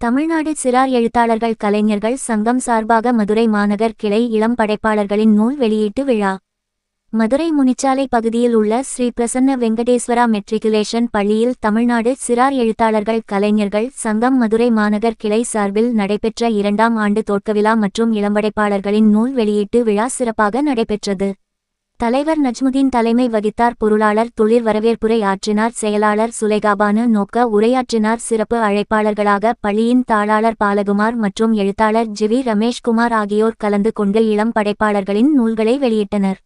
தமிழ்நாடு சிறார் எழுத்தாளர்கள் கலைஞர்கள் சங்கம் சார்பாக மதுரை மாநகர் கிளை இளம் படைப்பாளர்களின் நூல் வெளியீட்டு விழா. மதுரை முனிச்சாலை பகுதியில் உள்ள ஸ்ரீ பிரசன்ன வெங்கடேஸ்வரா மெட்ரிகுலேஷன் பள்ளியில் தமிழ்நாடு சிறார் எழுத்தாளர்கள் கலைஞர்கள் சங்கம் மதுரை மாநகர் கிளை சார்பில் நடைபெற்ற 2ஆம் ஆண்டு தோற்கவிழா மற்றும் இளம்படைப்பாளர்களின் நூல் வெளியீட்டு விழா சிறப்பாக நடைபெற்றது. தலைவர் நஜ்முதீன் தலைமை வகித்தார். பொருளாளர் துளிர் வரவேற்புரை ஆற்றினார். செயலாளர் சுலைகாபானு நோக்க உரையாற்றினார். சிறப்பு அழைப்பாளர்களாக பள்ளியின் தாளாளர் பாலகுமார் மற்றும் எழுத்தாளர் ஜிவி ரமேஷ்குமார் ஆகியோர் கலந்து கொண்டு இளம் படைப்பாளர்களின் நூல்களை வெளியிட்டனர்.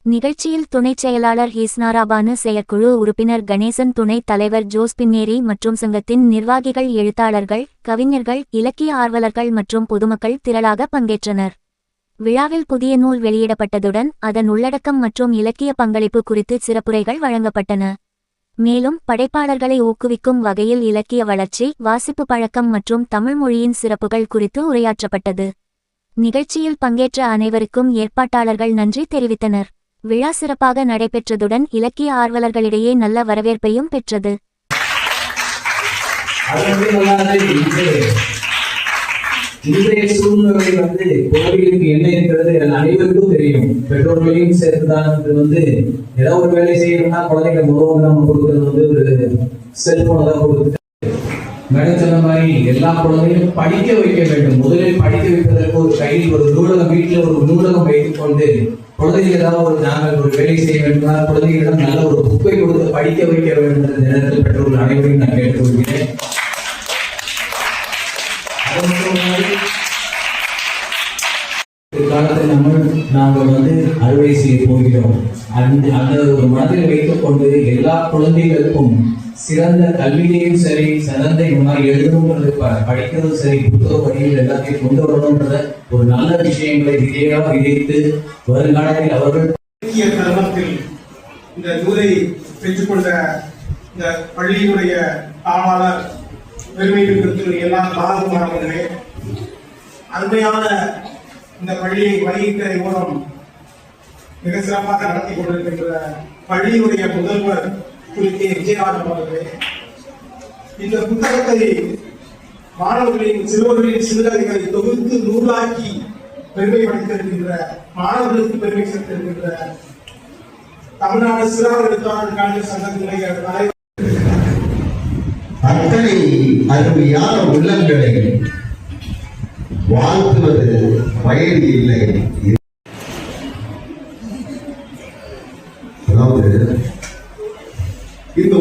நிகழ்ச்சியில் துணைச் செயலாளர் ஹீஸ்னாராபானு, செயற்குழு உறுப்பினர் கணேசன், துணைத் தலைவர் ஜோஸ் பின்னேரி மற்றும் சங்கத்தின் நிர்வாகிகள், எழுத்தாளர்கள், கவிஞர்கள், இலக்கிய ஆர்வலர்கள் மற்றும் பொதுமக்கள் திரளாக பங்கேற்றனர். விழாவில் புதிய நூல் வெளியிடப்பட்டதுடன் அதன் உள்ளடக்கம் மற்றும் இலக்கிய பங்களிப்பு குறித்து சிறப்புரைகள் வழங்கப்பட்டன. மேலும் படைப்பாளர்களை ஊக்குவிக்கும் வகையில் இலக்கிய வளர்ச்சி, வாசிப்பு பழக்கம் மற்றும் தமிழ் மொழியின் சிறப்புகள் குறித்து உரையாற்றப்பட்டது. நிகழ்ச்சியில் பங்கேற்ற அனைவருக்கும் ஏற்பாட்டாளர்கள் நன்றி தெரிவித்தனர். விழா சிறப்பாக நடைபெற்றதுடன் இலக்கிய ஆர்வலர்களிடையே நல்ல வரவேற்பையும் பெற்றது. இன்றைய சூழ்நிலை கோவிலுக்கு என்ன இருக்கிறது அனைவருக்கும் தெரியும். பெற்றோர்களையும் சேர்த்துதான் ஏதாவது ஒரு வேலை செய்யணும்னா குழந்தைங்க முகம் நம்ம கொடுக்கறது ஒரு செல்போனை தான் கொடுத்து மேடம் சொன்ன மாதிரி எல்லா குழந்தைகளும் படிக்க வைக்க வேண்டும். முதலில் படிக்க வைப்பதற்கு ஒரு கையில் ஒரு நூலகம், வீட்டில் ஒரு நூலகம் வைத்துக் கொண்டு குழந்தைகள் ஏதாவது நாங்கள் ஒரு வேலை செய்ய வேண்டும்னா குழந்தைகளிடம் நல்ல ஒரு புக்கை கொடுத்து படிக்க வைக்க வேண்டும் என்ற நேரத்தில் பெற்றோர்கள் அனைவரையும் நான் கேட்டுக்கொள்கிறேன். காலத்தில் நாங்கள் அறுவடை செய்ய போகிறோம். அந்த ஒரு மனதில் வைத்துக் கொண்டு எல்லா குழந்தைகளுக்கும் சிறந்த கல்வியிலையும் சரி, சிறந்த எழுதணும்ன்றது, படிக்கிறதும் சரி, புத்தக வழியில் எல்லாத்தையும் கொண்டு வரணும்ன்றத ஒரு நல்ல விஷயங்களை விதைத்து வருங்காலத்தில் அவர்கள் தருணத்தில் இந்த நூலை பெற்றுக்கொண்ட இந்த பள்ளியினுடைய தாளாளர் பெருமைக்கு எல்லா பாதுகாவலர்களே, அருமையான இந்த பள்ளியை வருகின்ற மூலம் மிக சிறப்பாக நடத்தி கொண்டிருக்கின்ற பள்ளியினுடைய முதல்வர் குறித்து விஜயராஜன் அவர்களே, இந்த புத்தகத்தை மாணவர்களின் சிறுவர்களின் சிறுகதைகளை தொகுத்து நூலாக்கி பெருமை படைத்திருக்கின்ற மாணவர்களுக்கு பெருமை சேர்த்திருக்கின்ற தமிழ்நாடு சிறார் எழுத்தாளர் கலைஞர் சங்கத்தினுடைய தலைவர், அத்தனை அருமையான உள்ளங்களை வாழ்த்துவது வயது இல்லை. அதாவது இந்த